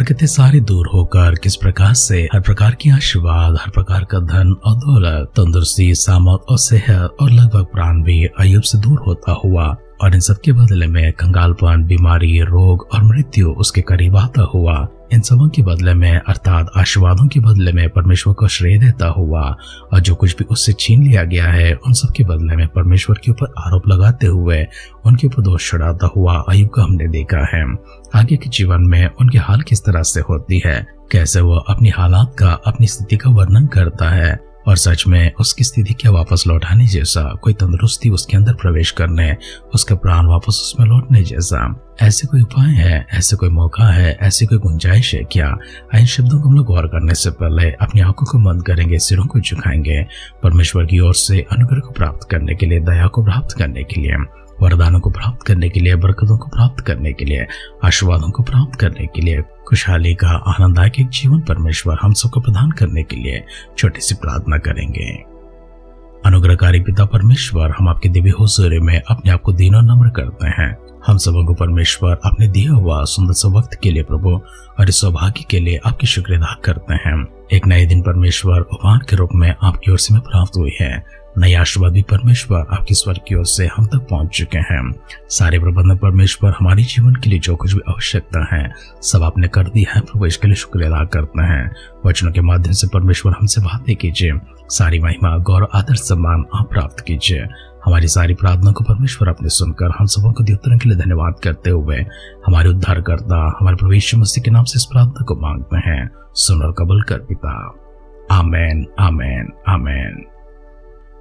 दिक्कतें सारी दूर होकर किस प्रकार से हर प्रकार की आशीर्वाद, हर प्रकार का धन और दौलत, तंदुरुस्ती, सामत और सेहत और लगभग प्राण भी अय्यूब से दूर होता हुआ, और इन सब के बदले में कंगालपन, बीमारी, रोग और मृत्यु उसके करीब आता हुआ। इन सबों के बदले में अर्थात आशीर्वादों के बदले में परमेश्वर को श्रेय देता हुआ, और जो कुछ भी उससे छीन लिया गया है उन सब के बदले में परमेश्वर के ऊपर आरोप लगाते हुए उनके ऊपर दोष चढ़ाता हुआ अय्यूब को हमने देखा है। आगे के जीवन में उनके हाल किस तरह से होती है, कैसे वो अपनी हालात का, अपनी स्थिति का वर्णन करता है, और सच में उसकी स्थिति क्या वापस लौटाने जैसा, कोई तंदुरुस्ती उसके अंदर प्रवेश करने, उसका प्राण वापस उसमें लौटने जैसा ऐसे कोई उपाय है, ऐसे कोई मौका है, ऐसी कोई गुंजाइश है क्या? इन शब्दों को हम लोग गौर करने से पहले अपनी आंखों को बंद करेंगे, सिरों को झुकाएंगे, परमेश्वर की ओर से अनुग्रह को प्राप्त करने के लिए, दया को प्राप्त करने के लिए, वरदानों को प्राप्त करने के लिए, बरकतों को प्राप्त करने के लिए, आशीर्वादों को प्राप्त करने के लिए, खुशहाली का आनंददायक एक जीवन परमेश्वर हम सबको प्रदान करने के लिए छोटी सी प्रार्थना करेंगे। अनुग्रहकारी पिता परमेश्वर, हम आपके दिव्य हुजूर में अपने आप को दीन और नम्र करते हैं। हम सबों को परमेश्वर अपने दिया हुआ सुंदर सा वक्त के लिए प्रभु और इस सौभाग्य के लिए आपकी शुक्र अदा करते हैं। एक नए दिन परमेश्वर उपहार के रूप में आपकी ओर से हमें प्राप्त हुई है। नई आशीर्वाद भी परमेश्वर आपकी स्वर्ग की ओर से हम तक पहुंच चुके हैं। सारे प्रबंधन परमेश्वर हमारे जीवन के लिए जो कुछ भी आवश्यकता है सब आपने कर दिया है प्रभु, इसके लिए शुक्र अदा करते हैं। वचनों के माध्यम से परमेश्वर हमसे बातें कीजिए, सारी महिमा, गौरव, आदर, सम्मान आप प्राप्त कीजिए। हमारी सारी प्रार्थना को परमेश्वर आपने सुनकर हम सबों को उत्तरों के लिए धन्यवाद करते हुए हमारे उद्धारकर्ता हमारे प्रभु यीशु मसीह के नाम से इस प्रार्थना को मांगते हैं। सुन और कबूल कर पिता। आमेन, आमेन, आमेन।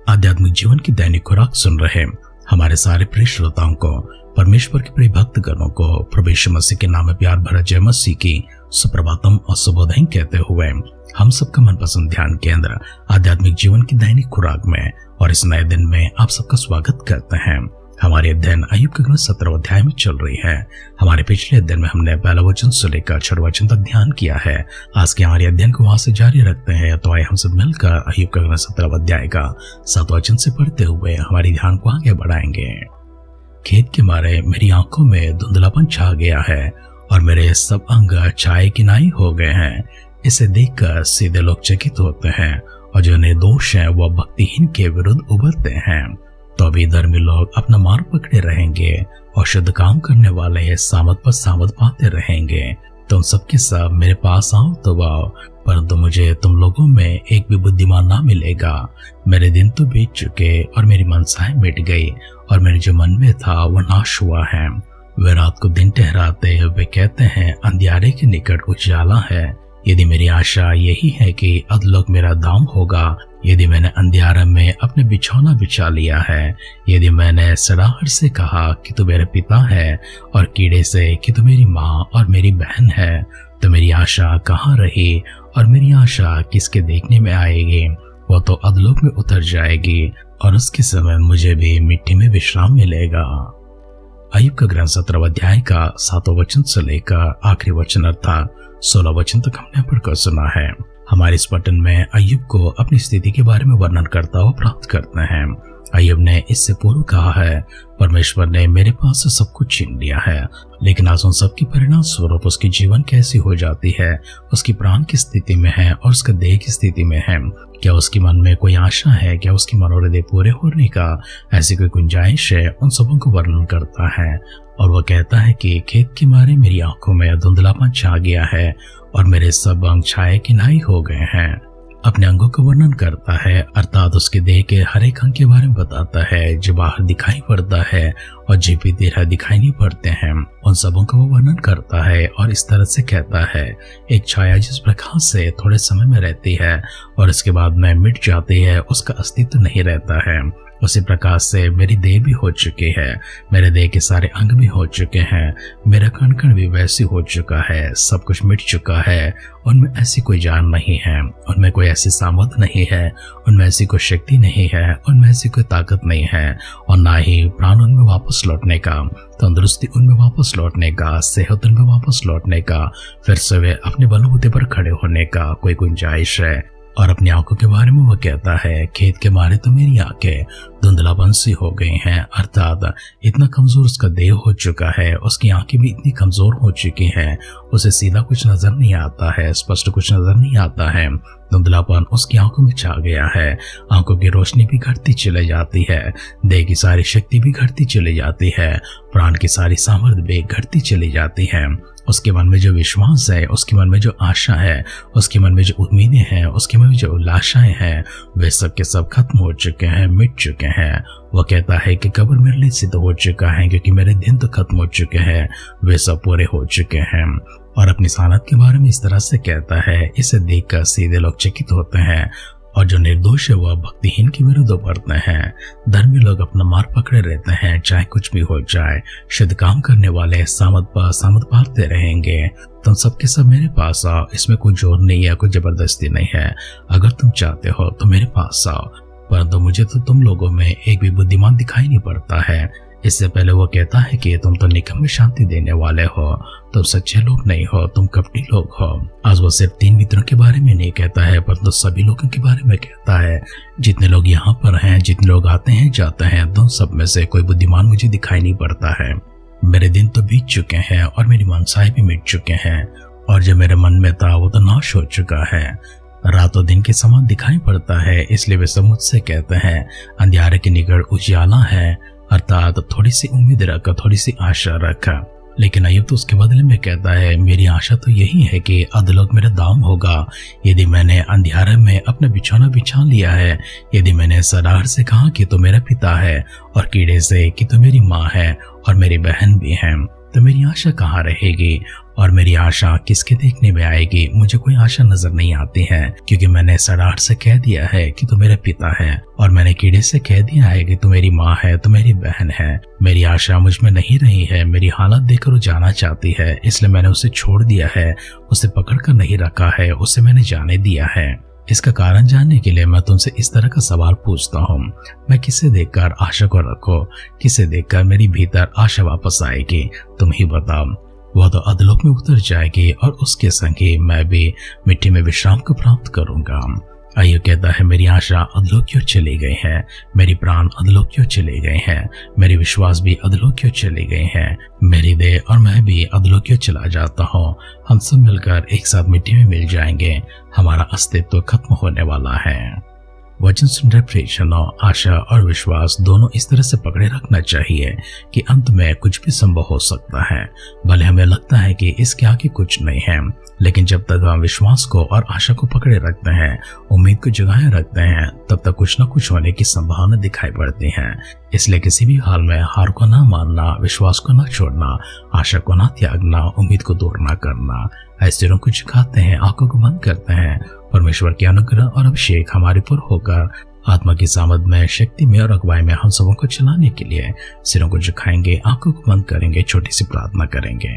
आध्यात्मिक जीवन की दैनिक खुराक सुन रहे हमारे सारे प्रिय श्रोताओं को, परमेश्वर के प्रिय भक्तगणों को प्रभु यीशु मसीह के नाम में प्यार भरा जय मसीह की सुप्रभातम और शुभोदय कहते हुए हम सबका मनपसंद ध्यान केंद्र आध्यात्मिक जीवन की दैनिक खुराक में और इस नए दिन में आप सबका स्वागत करते हैं। हमारे अध्ययन अय्यूब का ग्रंथ 17 अध्याय में चल रही है। हमारे पिछले अध्ययन में हमने पहला वचन से लेकर 6 वचन तक ध्यान किया है। आज के हमारे अध्ययन को वहां से जारी रखते हैं। तो आइए हम सब मिलकर अय्यूब का ग्रंथ 17 अध्याय का 7 वचन से पढ़ते हुए हमारी ध्यान को आगे बढ़ाएंगे। खेद के मारे मेरी आंखों में धुंधलापन छा गया है और मेरे सब अंग छाए किनाई हो गए हैं। इसे देखकर सीधे लोग चकित होते हैं और जो निर्दोष हैं वह भक्तिहीन के विरुद्ध उभरते हैं। तो अभी धर्मी लोग अपना मार्ग पकड़े रहेंगे और शुद्ध काम करने वाले सामत पर सामत पाते रहेंगे। तुम सबके सब मेरे पास आओ तो आओ, परंतु मुझे तुम लोगों में एक भी बुद्धिमान ना मिलेगा। मेरे दिन तो बीत चुके और मेरी मनसाएं मिट गई और मेरे जो मन में था वो नाश हुआ है। वे रात को दिन ठहराते वे कहते हैं अंधियारे के निकट उजाला है। यदि मेरी आशा यही है कि अधलोक मेरा धाम होगा, यदि मैंने अंधियारे में अपने बिछौना बिछा लिया है, यदि मैंने सड़ाहट से कहा कि तू मेरे पिता है और कीड़े से कि तू मेरी माँ और मेरी बहन है, तो मेरी आशा कहाँ रही और मेरी आशा किसके देखने में आएगी? वो तो अधलोक में उतर जाएगी और उसके समय मुझे भी मिट्टी में विश्राम मिलेगा। अय्यूब का ग्रंथ 17 अध्याय का 7 वचन से लेकर आखिरी वचन अर्थात 16 वचन तक हमने पढ़कर सुना है। हमारे इस पठन में अय्यूब को अपनी स्थिति के बारे में वर्णन करता हुआ प्राप्त करते हैं। अय्यूब ने इससे पूर्व कहा है, परमेश्वर ने मेरे पास से सब कुछ छीन लिया है, लेकिन आज उन सब के परिणाम स्वरूप उसकी जीवन कैसी हो जाती है, उसकी प्राण की स्थिति में है और उसका देह की स्थिति में है। क्या उसके मन में कोई आशा है? क्या उसकी मनोरथ पूरे होने का ऐसी कोई गुंजाइश है? उन सबों को वर्णन करता है और वह कहता है कि खेद के मारे मेरी आंखों में धुंधलापन छा गया है और मेरे सब अंग छाए किनाई हो गए हैं। अपने अंगों का वर्णन करता है अर्थात उसके देह के हर एक अंग के बारे में बताता है जो बाहर दिखाई पड़ता है और जो भी देह दिखाई नहीं पड़ते हैं, उन सबों का वो वर्णन करता है और इस तरह से कहता है, एक छाया जिस प्रकाश से थोड़े समय में रहती है और इसके बाद में मिट जाती है, उसका अस्तित्व नहीं रहता है, उसी प्रकार से मेरी देह भी हो चुकी है, मेरे देह के सारे अंग भी हो चुके हैं, मेरा कण कण भी वैसी हो चुका है, सब कुछ मिट चुका है। उनमें ऐसी कोई जान नहीं है, उनमें कोई ऐसी सामर्थ नहीं है, उनमें ऐसी कोई शक्ति नहीं है, उनमें ऐसी कोई ताकत नहीं है और ना ही प्राण उनमें वापस लौटने का, तंदुरुस्ती उनमें वापस लौटने का, सेहत उनमें वापस लौटने का, फिर से वे अपने बलबूते पर खड़े होने का कोई गुंजाइश है। और अपनी आंखों के बारे में वो कहता है, खेत के मारे तो मेरी आंखें धुंधलापन सी हो गई हैं। अर्थात इतना कमजोर उसका देह हो चुका है, उसकी आंखें भी इतनी कमजोर हो चुकी हैं, उसे सीधा कुछ नजर नहीं आता है, स्पष्ट कुछ नजर नहीं आता है। धुंधलापन उसकी आंखों में छा गया है, आंखों की रोशनी भी घटती चली जाती है, देह की सारी शक्ति भी घटती चली जाती है, प्राण की सारी सामर्थ्य भी घटती चली जाती है। उसके मन में जो विश्वास है, उसके मन में जो आशा है, उसके मन में जो उम्मीदें हैं, उसके मन में जो उल्लासाएं हैं, वे सब के सब खत्म हो चुके हैं, मिट चुके हैं। वह कहता है कि कब्र मेरे लिए सिद्ध हो चुका है, क्योंकि मेरे दिन तो खत्म हो चुके हैं, वे सब पूरे हो चुके हैं। और अपनी सानत के बारे में इस तरह से कहता है, इसे देखकर सीधे लोग चकित होते हैं, और जो निर्दोष है वह भक्तिहीन के विरुद्ध बढ़ते हैं। धर्मी लोग अपना मार्ग पकड़े रहते हैं, चाहे कुछ भी हो जाए। शुद्ध काम करने वाले सामत पाते रहेंगे। तुम सबके सब मेरे पास आओ, इसमें कोई जोर नहीं है, कोई जबरदस्ती नहीं है। अगर तुम चाहते हो तो मेरे पास आओ, परंतु मुझे तो तुम लोगों में एक भी बुद्धिमान दिखाई नहीं पड़ता है। इससे पहले वो कहता है कि तुम तो निकम्मे में शांति देने वाले हो, तुम सच्चे लोग नहीं हो, तुम कपटी लोग हो। आज वो सिर्फ 3 मित्रों के बारे में नहीं कहता है, परंतु सभी लोगों के बारे में कहता है। जितने लोग यहाँ पर हैं, जितने लोग आते हैं जाते हैं, तुम सब में से कोई बुद्धिमान मुझे दिखाई नहीं पड़ता है। मेरे दिन तो बीत चुके हैं और मेरी मनसाएं भी मिट चुके हैं, और जो मेरे मन में था वो तो नाश हो चुका है। रातों दिन के समान दिखाई पड़ता है, इसलिए वे सब मुझसे कहते हैं, अंधियारे के निकट उजियाला है। अर्थात थोड़ी सी उम्मीद रखा, थोड़ी सी आशा रखा। लेकिन अय्यूब तो उसके बदले में कहता है, मेरी आशा तो यही है कि अधलोक मेरा दाम होगा। यदि मैंने अंधियारे में अपना बिछौना बिछा लिया है, यदि मैंने सराहर से कहा कि तो मेरा पिता है, और कीड़े से कि तो मेरी माँ है और मेरी बहन भी है, तो मेरी आशा कहाँ रहेगी? और मेरी आशा किसके देखने में आएगी? मुझे कोई आशा नजर नहीं आती है, क्योंकि मैंने सराहर से कह दिया है कि तू मेरा पिता है, और मैंने कीड़े से कह दिया है कि तू मेरी माँ है, तू मेरी बहन है। मेरी आशा मुझ में नहीं रही है, मेरी हालत देखकर वो जाना चाहती है, इसलिए मैंने उसे छोड़ दिया है, उसे पकड़ कर नहीं रखा है, उसे मैंने जाने दिया है। इसका कारण जानने के लिए मैं तुमसे इस तरह का सवाल पूछता हूँ, मैं किसे देखकर आशा को रखो? किसे देखकर मेरी भीतर आशा वापस आएगी? तुम ही बताओ। वह तो अधलोक में उतर जाएगी, और उसके संग ही मैं भी मिट्टी में विश्राम को प्राप्त करूंगा। अय्यूब कहता है, मेरी आशा अधलोक क्यों चली गई है? मेरी प्राण अधलोक क्यों चले गए हैं? मेरी विश्वास भी अधलोक क्यों चले गए हैं? मेरी देह और मैं भी अधलोक क्यों चला जाता हूँ? हम सब मिलकर एक साथ मिट्टी में मिल जाएंगे, हमारा अस्तित्व खत्म होने वाला है। वचन सुनकर प्रेषण आशा और विश्वास दोनों इस तरह से पकड़े रखना चाहिए कि अंत में कुछ भी संभव हो सकता है। भले हमें लगता है कि इसके आगे कुछ नहीं है, लेकिन जब तक हम विश्वास को और आशा को पकड़े रखते हैं, उम्मीद को जगाए रखते हैं, तब तक कुछ न कुछ होने की संभावना दिखाई पड़ती है। इसलिए किसी भी हाल में हार को ना मानना, विश्वास को ना छोड़ना, आशा को ना त्यागना, उम्मीद को दूर ना करना। ऐसे लोग कुछ खाते हैं, आंखों को बंद करते हैं, परमेश्वर के अनुग्रह और अभिषेक हमारे पर होकर आत्मा की सामर्थ में, शक्ति में और अगुवाई में हम सबों को चलाने के लिए सिरों को झुकाएंगे, आंखों को बंद करेंगे, छोटी सी प्रार्थना करेंगे।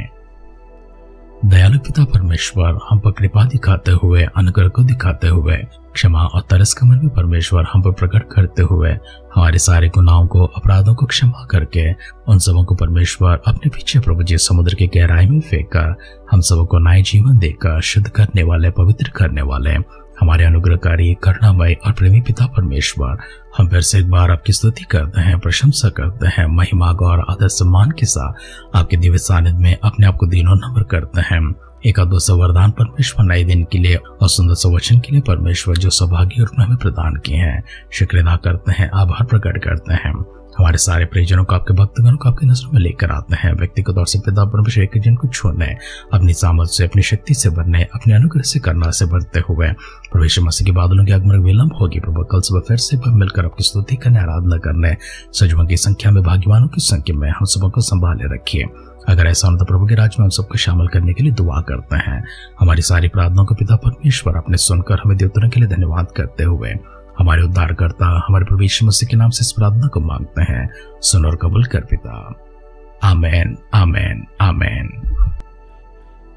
दयालु पिता परमेश्वर, हम पर कृपा दिखाते हुए, अनुग्रह को दिखाते हुए, क्षमा और तरस का मन में परमेश्वर हम पर प्रकट करते हुए, हमारे सारे गुनाहों को, अपराधों को क्षमा करके उन सबों को परमेश्वर अपने पीछे प्रभु जी समुद्र की गहराई में फेंककर हम सबों को नए जीवन देकर शुद्ध करने वाले, पवित्र करने वाले हमारे अनुग्रहकारी, करुणामय और प्रेमी पिता परमेश्वर, हम फिर से एक बार आपकी स्तुति करते हैं, प्रशंसा करते हैं, महिमा और आदर सम्मान के साथ आपके दिव्य सानिध्य में अपने आप को दीनों नम्र करते हैं। एक अद्भुत वरदान परमेश्वर नए दिन के लिए और सुंदर सा वचन के लिए परमेश्वर जो सौभाग्य और हमें प्रदान किए हैं, शुक्र अदा करते हैं, आभार प्रकट करते हैं। हमारे सारे परिजनों को, आपके भक्तगणों को आपकी नजरों में लेकर आते हैं। व्यक्तिगत तौर से पिता परमेश्वर एक जन को छोड़ने, अपनी सामर्थ से, अपनी शक्ति से भरने, अपने अनुग्रह से करना से भरते हुए परमेश्वर मसीह के बादलों के आगमन विलंब होगी। प्रभु कल सुबह फिर से मिलकर आपकी स्तुति करने, आराधना करने, सजों की संख्या में, भाग्यवानों की संख्या में हम सबों को संभाले रखिए। अगर ऐसा हो तो प्रभु के राज्य में हम सबको शामिल करने के लिए दुआ करते हैं। हमारी सारी प्रार्थनाओं को पिता परमेश्वर अपने सुनकर हमें देवतों के लिए धन्यवाद करते हुए हमारे उद्धारकर्ता हमारे प्रभु यीशु मसीह के नाम से इस प्रार्थना को मांगते हैं। सुन और कबूल कर पिता। आमेन, आमेन, आमेन।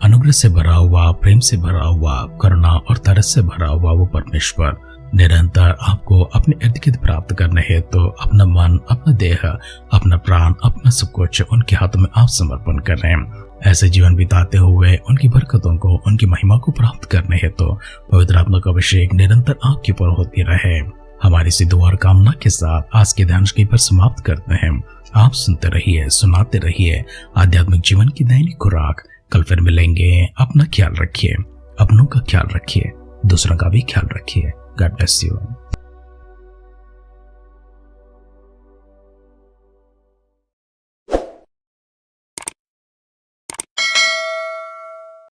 अनुग्रह से भरा हुआ, प्रेम से भरा हुआ, करुणा और तरस से भरा हुआ वो परमेश्वर निरंतर आपको अपने इर्द गिर्द प्राप्त करने हेतु तो अपना मन, अपना देह, अपना प्राण, अपना सब कुछ उनके हाथों में आप समर्पण कर रहे हैं। ऐसे जीवन बिताते हुए उनकी बरकतों को, उनकी महिमा को प्राप्त करने हेतु पवित्र आत्मा का अभिषेक निरंतर आपके ऊपर होती रहे। हमारी सी दुआ और कामना के साथ आज के ध्यान पर समाप्त करते हैं। आप सुनते रहिए, सुनाते रहिए आध्यात्मिक जीवन की दैनिक खुराक। कल फिर मिलेंगे। अपना ख्याल रखिए, अपनों का ख्याल रखिए, दूसरों का भी ख्याल रखिए। God bless you.